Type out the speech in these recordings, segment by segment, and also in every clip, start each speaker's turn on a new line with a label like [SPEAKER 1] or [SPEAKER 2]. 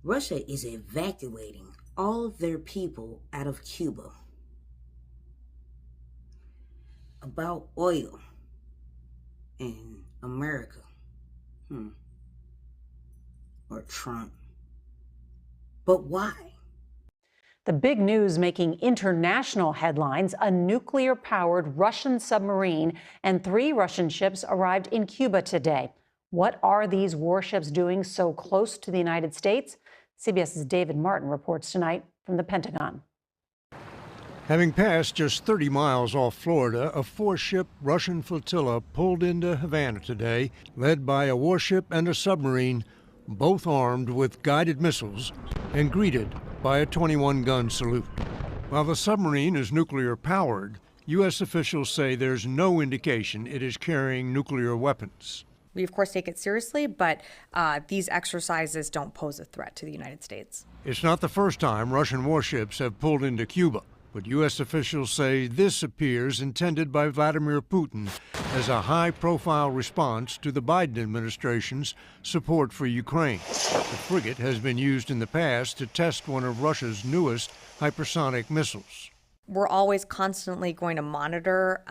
[SPEAKER 1] Russia is evacuating all their people out of Cuba. About oil in America. Or Trump. But why?
[SPEAKER 2] The big news making international headlines: a nuclear-powered Russian submarine and 3 Russian ships arrived in Cuba today. What are these warships doing so close to the United States? CBS's David Martin reports tonight from the Pentagon.
[SPEAKER 3] Having passed just 30 miles off Florida, a 4-ship Russian flotilla pulled into Havana today, led by a warship and a submarine, both armed with guided missiles and greeted by a 21-gun salute. While the submarine is nuclear-powered, U.S. officials say there's no indication it is carrying nuclear weapons.
[SPEAKER 4] We, of course, take it seriously, but these exercises don't pose a threat to the United States.
[SPEAKER 3] It's not the first time Russian warships have pulled into Cuba, but U.S. officials say this appears intended by Vladimir Putin as a high-profile response to the Biden administration's support for Ukraine. The frigate has been used in the past to test one of Russia's newest hypersonic missiles.
[SPEAKER 4] We're always constantly going to monitor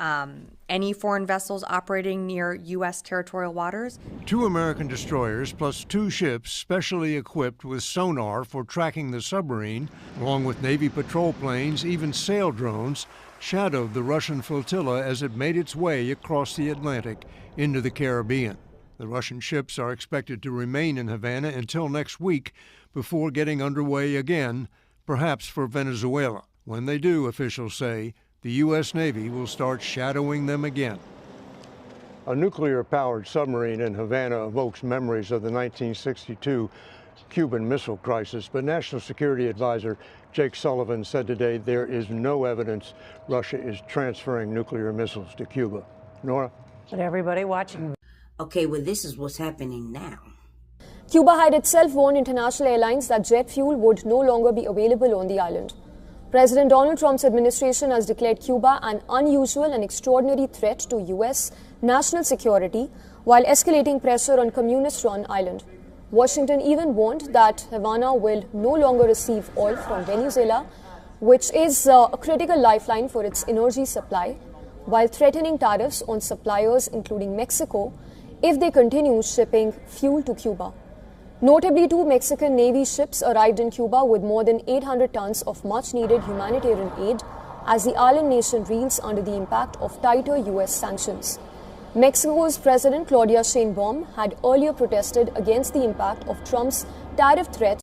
[SPEAKER 4] any foreign vessels operating near U.S. territorial waters.
[SPEAKER 3] 2 American destroyers plus 2 ships specially equipped with sonar for tracking the submarine, along with Navy patrol planes, even sail drones, shadowed the Russian flotilla as it made its way across the Atlantic into the Caribbean. The Russian ships are expected to remain in Havana until next week before getting underway again, perhaps for Venezuela. When they do, officials say, the U.S. Navy will start shadowing them again. A nuclear-powered submarine in Havana evokes memories of the 1962 Cuban Missile Crisis, but National Security Advisor Jake Sullivan said today there is no evidence Russia is transferring nuclear missiles to Cuba. Nora?
[SPEAKER 2] But everybody watching.
[SPEAKER 1] Okay, well, this is what's happening now.
[SPEAKER 5] Cuba had itself warned international airlines that jet fuel would no longer be available on the island. President Donald Trump's administration has declared Cuba an unusual and extraordinary threat to U.S. national security while escalating pressure on communist-run island. Washington even warned that Havana will no longer receive oil from Venezuela, which is a critical lifeline for its energy supply, while threatening tariffs on suppliers, including Mexico, if they continue shipping fuel to Cuba. Notably, 2 Mexican Navy ships arrived in Cuba with more than 800 tons of much-needed humanitarian aid as the island nation reels under the impact of tighter U.S. sanctions. Mexico's President Claudia Sheinbaum had earlier protested against the impact of Trump's tariff threats